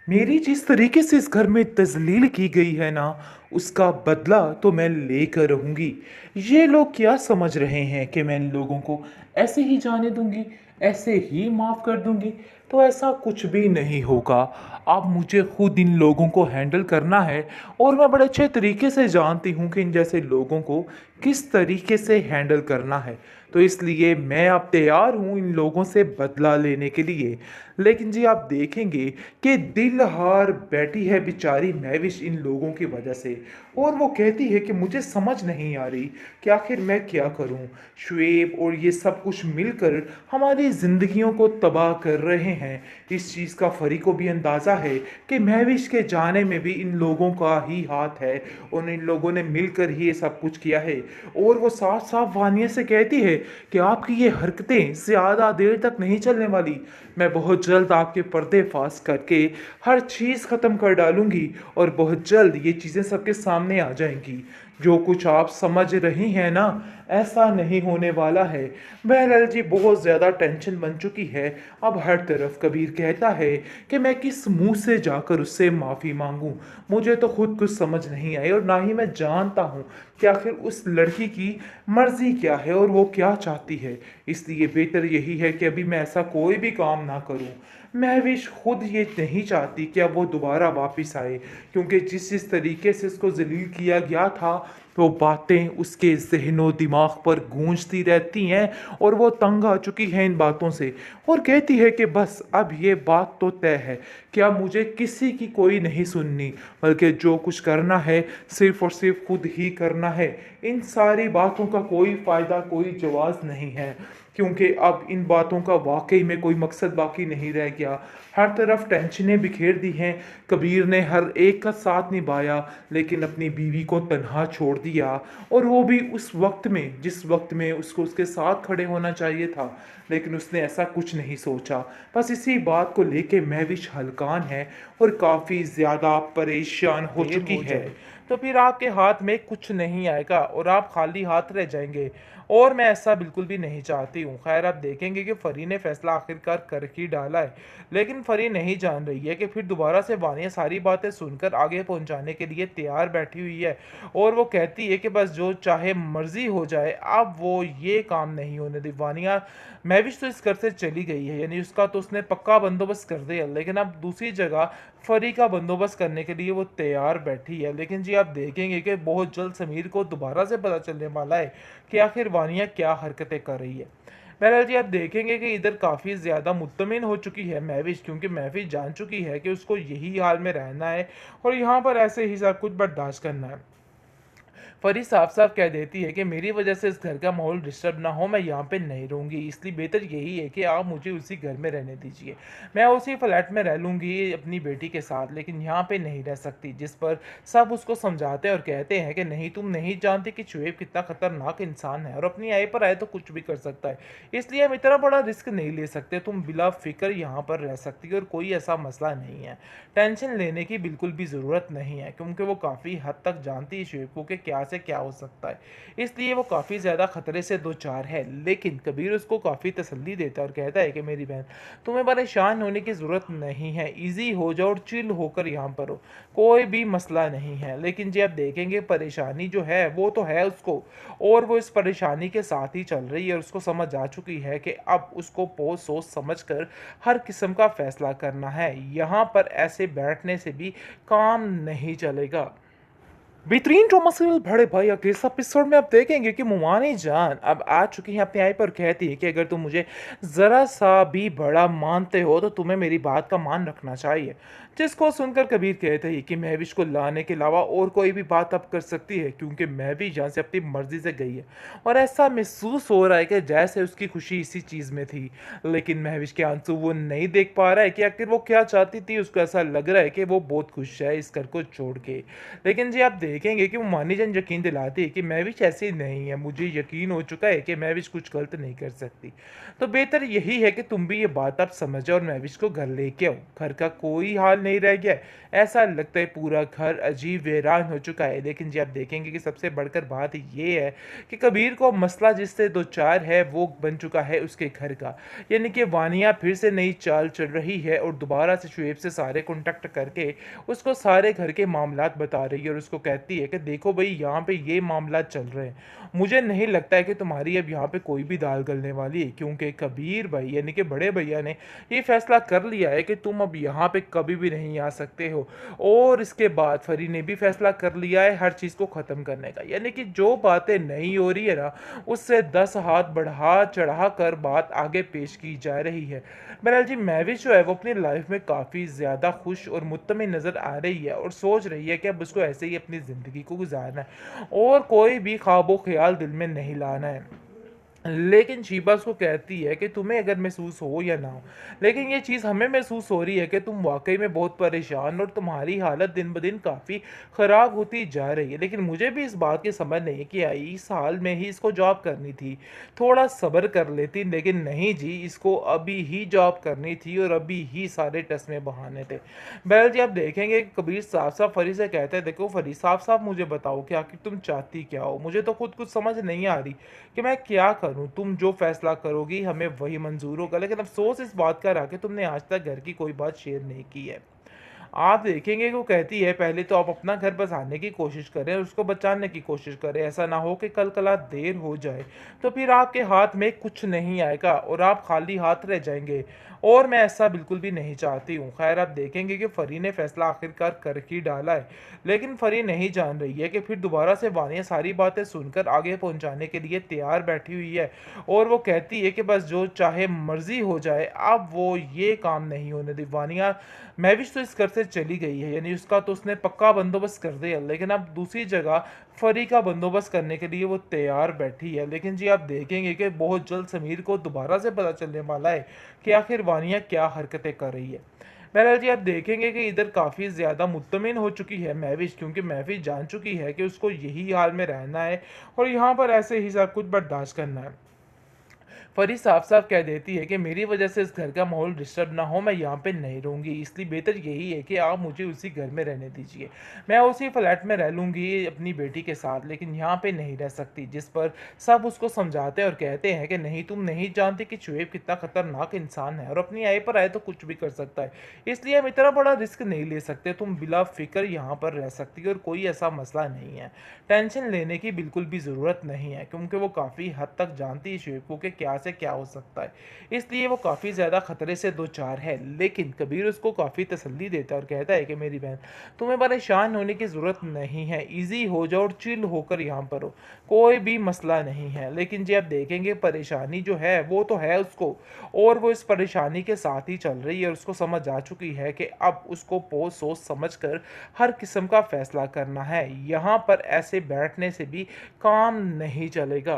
मेरी जिस तरीके से इस घर में तज़लील की गई है ना, उसका बदला तो मैं लेकर रहूँगी। ये लोग क्या समझ रहे हैं कि मैं इन लोगों को ऐसे ही जाने दूँगी, ऐसे ही माफ़ कर दूँगी? तो ऐसा कुछ भी नहीं होगा। अब मुझे खुद इन लोगों को हैंडल करना है और मैं बड़े अच्छे तरीके से जानती हूँ कि इन जैसे लोगों को किस तरीके से हैंडल करना है। तो इसलिए मैं अब तैयार हूँ इन लोगों से बदला लेने के लिए। लेकिन जी आप देखेंगे कि दिल हार बैठी है बेचारी महविश इन लोगों की वजह से, और वो कहती है कि मुझे समझ नहीं आ रही कि आखिर मैं क्या करूं। शुएब और ये सब कुछ मिलकर हमारी ज़िंदगियों को तबाह कर रहे हैं। इस चीज़ का फरी को भी अंदाज़ा है कि महविश के जाने में भी इन लोगों का ही हाथ है और इन लोगों ने मिलकर ही ये सब कुछ किया है। और वो साफ साफ वानिया से कहती है कि आपकी ये हरकतें ज़्यादा देर तक नहीं चलने वाली। मैं बहुत जल्द आपके पर्दे फाश करके हर चीज़ ख़त्म कर डालूंगी और बहुत जल्द ये चीज़ें सबके सामने आ जाएंगी। जो कुछ आप समझ रही हैं ना, ऐसा नहीं होने वाला है। बहरहाल जी बहुत ज़्यादा टेंशन बन चुकी है। अब हर तरफ कबीर कहता है कि मैं किस मुंह से जाकर उससे माफ़ी मांगूं। मुझे तो खुद कुछ समझ नहीं आई और ना ही मैं जानता हूं कि आखिर उस लड़की की मर्जी क्या है और वो क्या चाहती है। इसलिए बेहतर यही है कि अभी मैं ऐसा कोई भी काम ना करूं। महविश खुद ये नहीं चाहती कि अब वो दोबारा वापस आए, क्योंकि जिस तरीके से उसको जलील किया गया था वो बातें उसके जहनो दिमाग पर गूंजती रहती हैं और वो तंग आ चुकी है इन बातों से। और कहती है कि बस अब ये बात तो तय है कि अब मुझे किसी की कोई नहीं सुननी, बल्कि जो कुछ करना है सिर्फ और सिर्फ खुद ही करना है। इन सारी बातों का कोई फ़ायदा कोई जवाब नहीं है, क्योंकि अब इन बातों का वाकई में कोई मकसद बाकी नहीं रह गया। हर तरफ टेंशनें बिखेर दी हैं। कबीर ने हर एक का साथ निभाया लेकिन अपनी बीवी को तन्हा छोड़ दिया, और वो भी उस वक्त में जिस वक्त में उसको उसके साथ खड़े होना चाहिए था। लेकिन उसने ऐसा कुछ नहीं सोचा। बस इसी बात को लेके महविश हलकान है और काफ़ी ज़्यादा परेशान हो चुकी है। तो फिर आपके हाथ में कुछ नहीं आएगा और आप खाली हाथ रह जाएंगे, और मैं ऐसा बिल्कुल भी नहीं चाहती हूँ। खैर आप देखेंगे कि फरी ने फैसला आखिरकार कर ही डाला है, लेकिन फरी नहीं जान रही है कि फिर दोबारा से वानिया सारी बातें सुनकर आगे पहुंचाने के लिए तैयार बैठी हुई है। और वो कहती है कि बस जो चाहे मर्जी हो जाए, अब वो ये काम नहीं होने दी। वानिया महविश तो इस घर से चली गई है, यानी उसका तो उसने पक्का बंदोबस्त कर दिया, लेकिन अब दूसरी जगह फरी का बंदोबस्त करने के लिए वो तैयार बैठी है। लेकिन जी आप देखेंगे कि बहुत जल्द समीर को दोबारा से पता चलने वाला है कि आखिर वानिया क्या हरकतें कर रही है। बहरहाल जी आप देखेंगे कि इधर काफ़ी ज़्यादा मुत्तमिन हो चुकी है महविश, क्योंकि महविश जान चुकी है कि उसको यही हाल में रहना है और यहाँ पर ऐसे ही सब कुछ बर्दाश्त करना है। फरी साफ साफ कह देती है कि मेरी वजह से इस घर का माहौल डिस्टर्ब ना हो, मैं यहाँ पे नहीं रहूँगी, इसलिए बेहतर यही है कि आप मुझे उसी घर में रहने दीजिए। मैं उसी फ्लैट में रह लूँगी अपनी बेटी के साथ, लेकिन यहाँ पे नहीं रह सकती। जिस पर सब उसको समझाते हैं और कहते हैं कि नहीं, तुम नहीं जानते कि शुएब कितना खतरनाक इंसान है और अपनी आय पर आए तो कुछ भी कर सकता है, इसलिए हम इतना बड़ा रिस्क नहीं ले सकते। तुम बिला फिक्र यहाँ पर रह सकती हो और कोई ऐसा मसला नहीं है। टेंशन लेने की बिल्कुल भी ज़रूरत नहीं है, क्योंकि वो काफ़ी हद तक जानती है शुएब को कि क्या से क्या हो सकता है, इसलिए वो काफ़ी ज़्यादा खतरे से दो चार है। लेकिन कबीर उसको काफ़ी तसल्ली देता है और कहता है कि मेरी बहन, तुम्हें परेशान होने की ज़रूरत नहीं है, ईजी हो जाओ और चिल होकर यहाँ पर हो, कोई भी मसला नहीं है। लेकिन जी आप देखेंगे परेशानी जो है वो तो है उसको, और वो इस परेशानी के साथ ही चल रही है और उसको समझ आ चुकी है कि अब उसको बहुत सोच समझ कर हर किस्म का फैसला करना है। यहाँ पर ऐसे बैठने से भी काम नहीं चलेगा। बेहतरीन ड्रामा सीरियल बड़े भाई अगले इस एपिसोड में आप देखेंगे कि मुमानी जान अब आ चुकी है अपनी आई पर, कहती है कि अगर तुम मुझे ज़रा सा भी बड़ा मानते हो तो तुम्हें मेरी बात का मान रखना चाहिए। जिसको सुनकर कबीर कहते हैं कि महविश को लाने के अलावा और कोई भी बात अब कर सकती है, क्योंकि महविश यहाँ से अपनी मर्जी से गई है और ऐसा महसूस हो रहा है कि जैसे उसकी खुशी इसी चीज़ में थी। लेकिन महविश के आंसू वो नहीं देख पा रहा है कि आखिर वो क्या चाहती थी। उसको ऐसा लग रहा है कि वो बहुत खुश है इस घर को छोड़ के। लेकिन जी आप देखेंगे कि वो मानीजान यकीन दिलाती है कि महविश ऐसी नहीं है, मुझे यकीन हो चुका है कि महविश कुछ गलत नहीं कर सकती। तो बेहतर यही है कि तुम भी ये बात अब समझो और महविश को घर लेके आओ। घर का कोई हाल नहीं रह गया है, ऐसा लगता है पूरा घर अजीब वीरान हो चुका है। लेकिन जी आप देखेंगे कि सबसे बढ़कर बात ये है कि कबीर को मसला जिससे दो चार है वो बन चुका है उसके घर का। यानी कि वानिया फिर से नई चाल चल रही है और दोबारा से शुएब से सारे कॉन्टैक्ट करके उसको सारे घर के मामलात बता रही है और उसको कहती है कि देखो भाई यहाँ पे ये मामलात चल रहे हैं, मुझे नहीं लगता है कि तुम्हारी अब यहाँ पे कोई भी दाल गलने वाली है, क्योंकि कबीर भाई यानी कि बड़े भैया ने ये फैसला कर लिया है कि तुम अब यहाँ पे कभी भी नहीं आ सकते हो। और इसके बाद फरी ने भी फैसला कर लिया है हर चीज़ को ख़त्म करने का, यानी कि जो बातें नहीं हो रही है ना उससे 10 हाथ बढ़ा चढ़ा कर बात आगे पेश की जा रही है। बहरहाल जी महविश जो है वो अपनी लाइफ में काफ़ी ज़्यादा खुश और मुत्तमिन नज़र आ रही है और सोच रही है कि अब उसको ऐसे ही अपनी ज़िंदगी को गुजारना है और कोई भी ख्वाबो ख्याल दिल में नहीं लाना है। लेकिन शीबा उसको कहती है कि तुम्हें अगर महसूस हो या ना हो, लेकिन ये चीज़ हमें महसूस हो रही है कि तुम वाकई में बहुत परेशान और तुम्हारी हालत दिन ब दिन काफ़ी ख़राब होती जा रही है। लेकिन मुझे भी इस बात की समझ नहीं कि आई इस हाल में ही इसको जॉब करनी थी, थोड़ा सब्र कर लेती, लेकिन नहीं जी इसको अभी ही जॉब करनी थी और अभी ही सारे टेस्ट में बहाने थे। बहरहाल जी आप देखेंगे कि कबीर साफ साफ फरी से कहते हैं देखो फरी साफ साफ मुझे बताओ कि आखिर तुम चाहती क्या हो, मुझे तो खुद कुछ समझ नहीं आ रही कि मैं क्या करूं, तुम जो फैसला करोगी हमें वही मंजूर होगा। लेकिन अफसोस इस बात का रहा कि तुमने आज तक घर की कोई बात शेयर नहीं की है। आप देखेंगे कि वो कहती है पहले तो आप अपना घर बसाने की कोशिश करें और उसको बचाने की कोशिश करें, ऐसा ना हो कि कल कला देर हो जाए तो फिर आपके हाथ में कुछ नहीं आएगा और आप खाली हाथ रह जाएंगे, और मैं ऐसा बिल्कुल भी नहीं चाहती हूँ। खैर आप देखेंगे कि फरी ने फैसला आखिरकार कर ही डाला है, लेकिन फरी नहीं जान रही है कि फिर दोबारा से वानिया सारी बातें सुनकर आगे पहुंचाने के लिए तैयार बैठी हुई है और वो कहती है कि बस जो चाहे मर्जी हो जाए, अब वो ये काम नहीं होने दी। वानिया महविश तो इस घर से चली गई है, यानी उसका तो उसने पक्का बंदोबस्त कर दिया, लेकिन अब दूसरी जगह फरी का बंदोबस्त करने के लिए वो तैयार बैठी है। लेकिन जी आप देखेंगे कि बहुत जल्द समीर को दोबारा से पता चलने वाला है कि आखिर वानिया क्या हरकतें कर रही है। बहरहाल जी आप देखेंगे कि इधर काफ़ी ज़्यादा मुत्तमिन हो चुकी है महविश, क्योंकि महविश जान चुकी है कि उसको यही हाल में रहना है और यहाँ पर ऐसे ही सब कुछ बर्दाश्त करना है। फरी साफ साफ कह देती है कि मेरी वजह से इस घर का माहौल डिस्टर्ब ना हो, मैं यहाँ पे नहीं रहूँगी, इसलिए बेहतर यही है कि आप मुझे उसी घर में रहने दीजिए। मैं उसी फ्लैट में रह लूँगी अपनी बेटी के साथ, लेकिन यहाँ पे नहीं रह सकती। जिस पर सब उसको समझाते हैं और कहते हैं कि नहीं तुम नहीं जानते कि शुएब कितना खतरनाक इंसान है और अपनी आय पर आए तो कुछ भी कर सकता है, इसलिए हम इतना बड़ा रिस्क नहीं ले सकते, तुम बिला फिक्र यहाँ पर रह सकती हो और कोई ऐसा मसला नहीं है, टेंशन लेने की बिल्कुल भी ज़रूरत नहीं है। क्योंकि वो काफ़ी हद तक जानती है शुएब को कि क्या से क्या हो सकता है, इसलिए वो काफ़ी ज़्यादा खतरे से दो चार है। लेकिन कबीर उसको काफ़ी तसल्ली देता है और कहता है कि मेरी बहन तुम्हें परेशान होने की ज़रूरत नहीं है, ईजी हो जाओ और चिल होकर यहाँ पर हो, कोई भी मसला नहीं है। लेकिन जी आप देखेंगे परेशानी जो है वो तो है उसको, और वो इस परेशानी के साथ ही चल रही है और उसको समझ आ चुकी है कि अब उसको बहुत सोच समझ कर हर किस्म का फैसला करना है, यहाँ पर ऐसे बैठने से भी काम नहीं चलेगा।